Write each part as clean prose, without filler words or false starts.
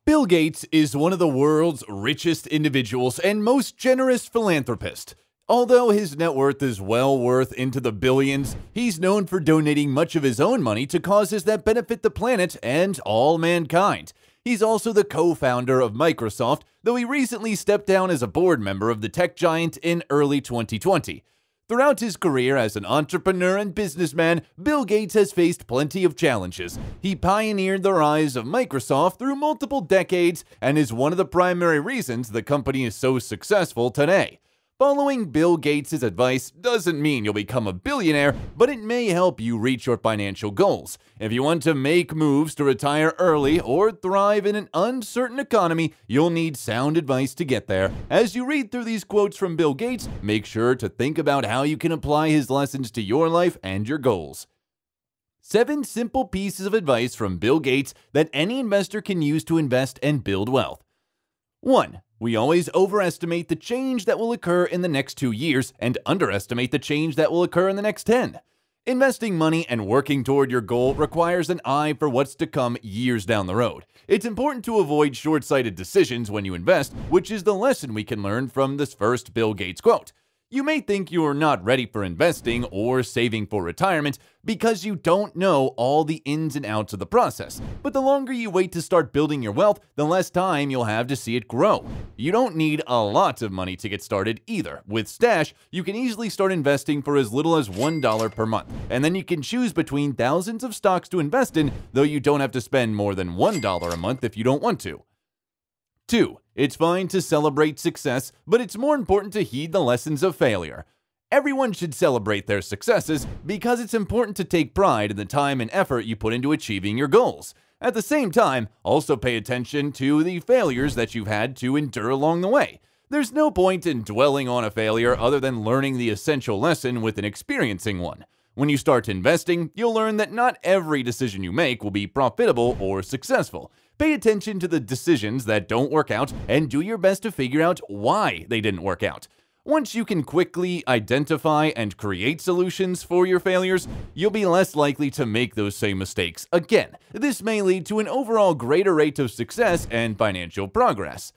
Bill Gates is one of the world's richest individuals and most generous philanthropist. Although his net worth is well worth into the billions, he's known for donating much of his own money to causes that benefit the planet and all mankind. He's also the co-founder of Microsoft, though he recently stepped down as a board member of the tech giant in early 2020. Throughout his career as an entrepreneur and businessman, Bill Gates has faced plenty of challenges. He pioneered the rise of Microsoft through multiple decades and is one of the primary reasons the company is so successful today. Following Bill Gates' advice doesn't mean you'll become a billionaire, but it may help you reach your financial goals. If you want to make moves to retire early or thrive in an uncertain economy, you'll need sound advice to get there. As you read through these quotes from Bill Gates, make sure to think about how you can apply his lessons to your life and your goals. 7 simple pieces of advice from Bill Gates that any investor can use to invest and build wealth. 1. We always overestimate the change that will occur in the next 2 years and underestimate the change that will occur in the next 10. Investing money and working toward your goal requires an eye for what's to come years down the road. It's important to avoid short-sighted decisions when you invest, which is the lesson we can learn from this first Bill Gates quote. You may think you are not ready for investing or saving for retirement because you don't know all the ins and outs of the process. But the longer you wait to start building your wealth, the less time you'll have to see it grow. You don't need a lot of money to get started either. With Stash, you can easily start investing for as little as $1 per month. And then you can choose between thousands of stocks to invest in, though you don't have to spend more than $1 a month if you don't want to. 2. It's fine to celebrate success, but it's more important to heed the lessons of failure. Everyone should celebrate their successes because it's important to take pride in the time and effort you put into achieving your goals. At the same time, also pay attention to the failures that you've had to endure along the way. There's no point in dwelling on a failure other than learning the essential lesson with an experiencing one. When you start investing, you'll learn that not every decision you make will be profitable or successful. Pay attention to the decisions that don't work out and do your best to figure out why they didn't work out. Once you can quickly identify and create solutions for your failures, you'll be less likely to make those same mistakes again. This may lead to an overall greater rate of success and financial progress.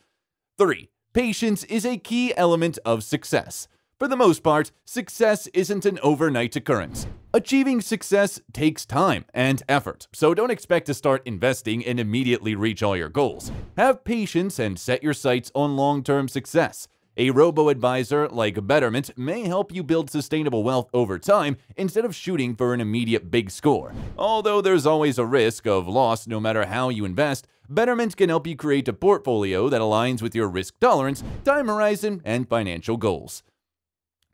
3. Patience is a key element of success. For the most part, success isn't an overnight occurrence. Achieving success takes time and effort, so don't expect to start investing and immediately reach all your goals. Have patience and set your sights on long-term success. A robo-advisor like Betterment may help you build sustainable wealth over time instead of shooting for an immediate big score. Although there's always a risk of loss no matter how you invest, Betterment can help you create a portfolio that aligns with your risk tolerance, time horizon, and financial goals.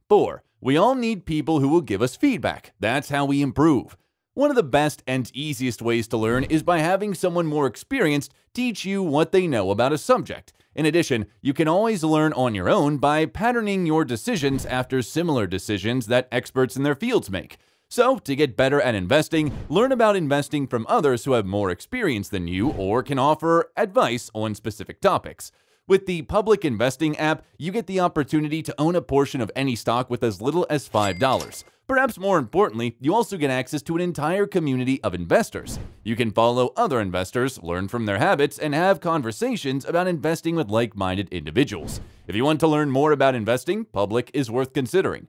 4. We all need people who will give us feedback. That's how we improve. One of the best and easiest ways to learn is by having someone more experienced teach you what they know about a subject. In addition, you can always learn on your own by patterning your decisions after similar decisions that experts in their fields make. So, to get better at investing, learn about investing from others who have more experience than you or can offer advice on specific topics. With the Public Investing app, you get the opportunity to own a portion of any stock with as little as $5. Perhaps more importantly, you also get access to an entire community of investors. You can follow other investors, learn from their habits, and have conversations about investing with like-minded individuals. If you want to learn more about investing, Public is worth considering.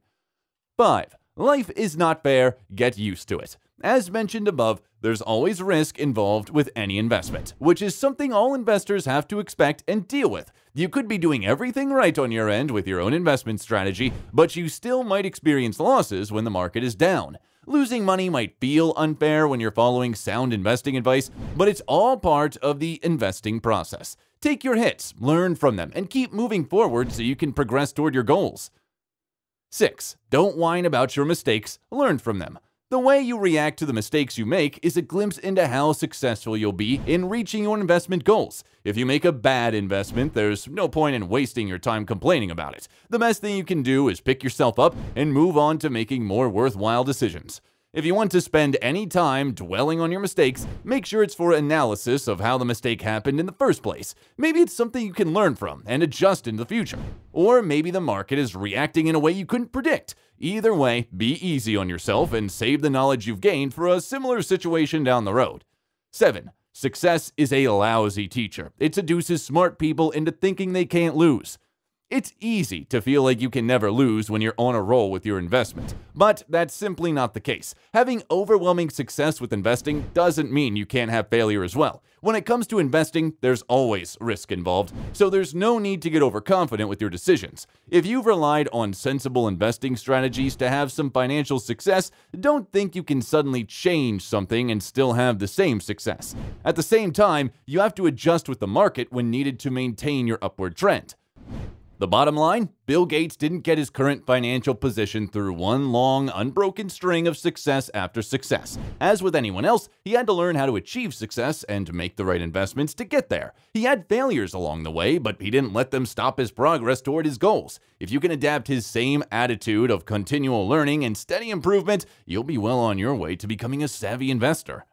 5. Life is not fair. Get used to it. As mentioned above, there's always risk involved with any investment, which is something all investors have to expect and deal with. You could be doing everything right on your end with your own investment strategy, but you still might experience losses when the market is down. Losing money might feel unfair when you're following sound investing advice, but it's all part of the investing process. Take your hits, learn from them, and keep moving forward so you can progress toward your goals. 6. Don't whine about your mistakes, learn from them. The way you react to the mistakes you make is a glimpse into how successful you'll be in reaching your investment goals. If you make a bad investment, there's no point in wasting your time complaining about it. The best thing you can do is pick yourself up and move on to making more worthwhile decisions. If you want to spend any time dwelling on your mistakes, make sure it's for analysis of how the mistake happened in the first place. Maybe it's something you can learn from and adjust in the future. Or maybe the market is reacting in a way you couldn't predict. Either way, be easy on yourself and save the knowledge you've gained for a similar situation down the road. 7. Success is a lousy teacher. It seduces smart people into thinking they can't lose. It's easy to feel like you can never lose when you're on a roll with your investment, but that's simply not the case. Having overwhelming success with investing doesn't mean you can't have failure as well. When it comes to investing, there's always risk involved, so there's no need to get overconfident with your decisions. If you've relied on sensible investing strategies to have some financial success, don't think you can suddenly change something and still have the same success. At the same time, you have to adjust with the market when needed to maintain your upward trend. The bottom line, Bill Gates didn't get his current financial position through one long, unbroken string of success after success. As with anyone else, he had to learn how to achieve success and make the right investments to get there. He had failures along the way, but he didn't let them stop his progress toward his goals. If you can adapt his same attitude of continual learning and steady improvement, you'll be well on your way to becoming a savvy investor.